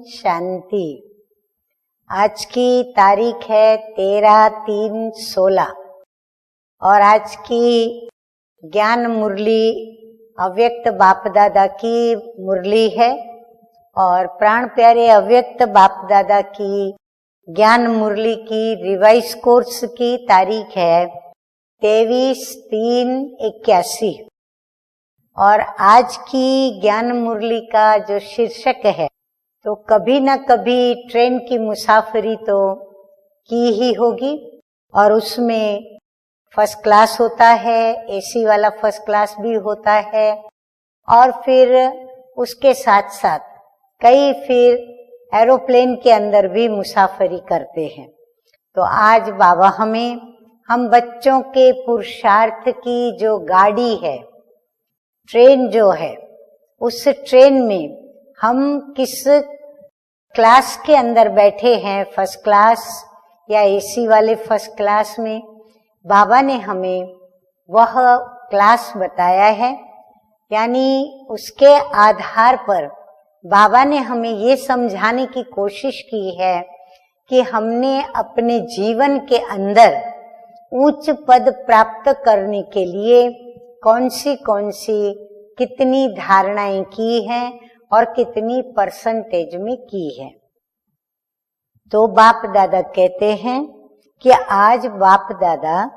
शांति। आज की तारीख है 13/3/16 और आज की ज्ञान मुरली अव्यक्त बाप दादा की मुरली है और प्राण प्यारे अव्यक्त बाप दादा की ज्ञान मुरली की रिवाइज कोर्स की तारीख है 23/3/81 और आज की ज्ञान मुरली का जो शीर्षक है, तो कभी न कभी ट्रेन की मुसाफरी तो की ही होगी और उसमें फर्स्ट क्लास होता है, एसी वाला फर्स्ट क्लास भी होता है और फिर उसके साथ साथ कई फिर एरोप्लेन के अंदर भी मुसाफरी करते हैं। तो आज बाबा हम बच्चों के पुरुषार्थ की जो गाड़ी है, ट्रेन जो है, उस ट्रेन में हम किस क्लास के अंदर बैठे हैं, फर्स्ट क्लास या एसी वाले फर्स्ट क्लास में, बाबा ने हमें वह क्लास बताया है। यानी उसके आधार पर बाबा ने हमें ये समझाने की कोशिश की है कि हमने अपने जीवन के अंदर उच्च पद प्राप्त करने के लिए कौन सी कितनी धारणाएं की हैं और कितनी परसेंटेज में की है। तो बाप दादा कहते हैं कि आज बाप दादा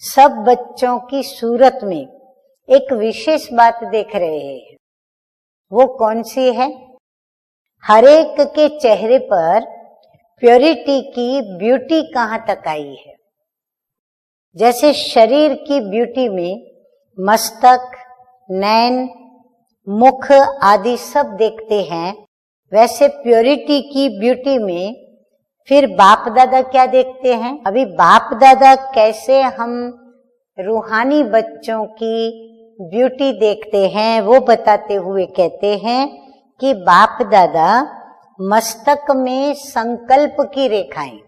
सब बच्चों की सूरत में एक विशेष बात देख रहे हैं। वो कौन सी है? हर एक के चेहरे पर प्योरिटी की ब्यूटी कहाँ तक आई है। जैसे शरीर की ब्यूटी में मस्तक, नैन, मुख आदि सब देखते हैं, वैसे प्योरिटी की ब्यूटी में फिर बाप दादा क्या देखते हैं। अभी बाप दादा कैसे हम रूहानी बच्चों की ब्यूटी देखते हैं वो बताते हुए कहते हैं कि बाप दादा मस्तक में संकल्प की रेखाएं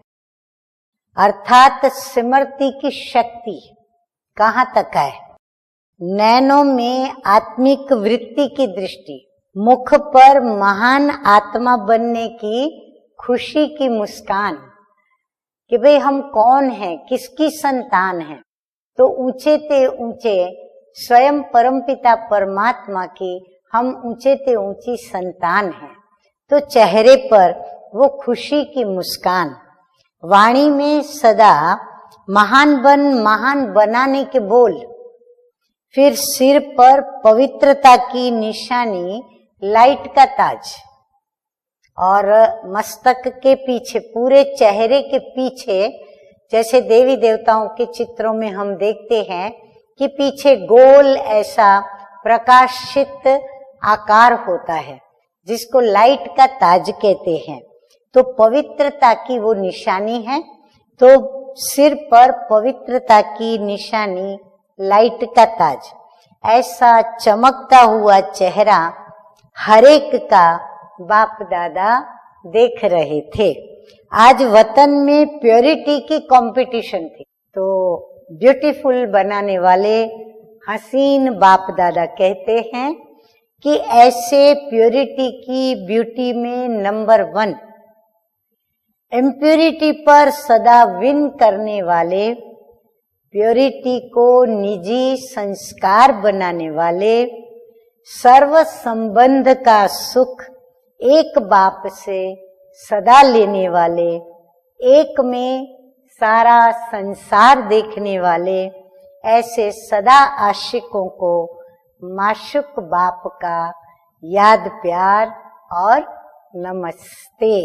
अर्थात स्मृति की शक्ति कहाँ तक है, नैनों में आत्मिक वृत्ति की दृष्टि, मुख पर महान आत्मा बनने की खुशी की मुस्कान कि भाई हम कौन हैं, किसकी संतान हैं, तो ऊंचे ते ऊंचे स्वयं परमपिता परमात्मा की हम ऊंचे ते ऊंची संतान हैं। तो चेहरे पर वो खुशी की मुस्कान, वाणी में सदा महान बनाने के बोल, फिर सिर पर पवित्रता की निशानी लाइट का ताज और मस्तक के पीछे, पूरे चेहरे के पीछे, जैसे देवी देवताओं के चित्रों में हम देखते हैं कि पीछे गोल ऐसा प्रकाशित आकार होता है जिसको लाइट का ताज कहते हैं। तो पवित्रता की वो निशानी है। तो सिर पर पवित्रता की निशानी, लाइट का ताज, ऐसा चमकता हुआ चेहरा हरेक का बाप दादा देख रहे थे। आज वतन में प्योरिटी की कंपटीशन थी, तो ब्यूटीफुल बनाने वाले हसीन बाप दादा कहते हैं कि ऐसे प्योरिटी की ब्यूटी में नंबर 1, इम्प्योरिटी पर सदा विन करने वाले, प्योरिटी को निजी संस्कार बनाने वाले, सर्व संबंध का सुख एक बाप से सदा लेने वाले, एक में सारा संसार देखने वाले, ऐसे सदा आशिकों को माशुक बाप का याद प्यार और नमस्ते।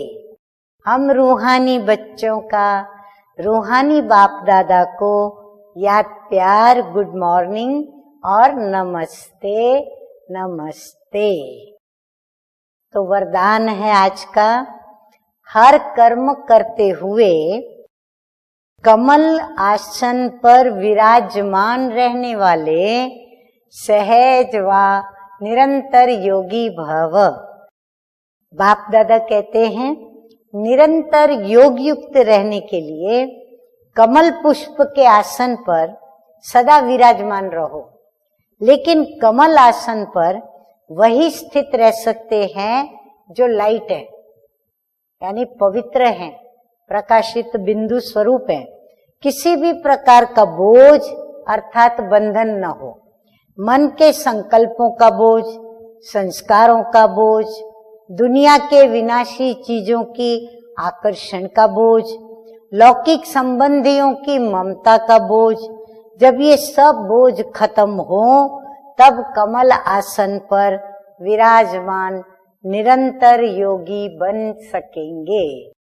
हम रूहानी बच्चों का रूहानी बाप दादा को याद प्यार, गुड मॉर्निंग और नमस्ते नमस्ते। तो वरदान है आज का, हर कर्म करते हुए कमल आसन पर विराजमान रहने वाले सहज व निरंतर योगी भव। बाप दादा कहते हैं निरंतर योग युक्त रहने के लिए कमल पुष्प के आसन पर सदा विराजमान रहो। लेकिन कमल आसन पर वही स्थित रह सकते हैं जो लाइट है, यानी पवित्र हैं, प्रकाशित बिंदु स्वरूप हैं, किसी भी प्रकार का बोझ अर्थात बंधन न हो। मन के संकल्पों का बोझ, संस्कारों का बोझ, दुनिया के विनाशी चीजों की आकर्षण का बोझ, लौकिक संबंधियों की ममता का बोझ, जब ये सब बोझ खत्म हो तब कमल आसन पर विराजमान निरंतर योगी बन सकेंगे।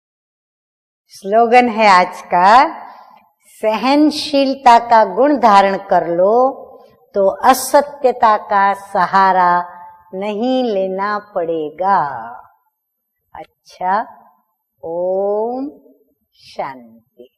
स्लोगन है आज का, सहनशीलता का गुण धारण कर लो तो असत्यता का सहारा नहीं लेना पड़ेगा। अच्छा, ओम शांति।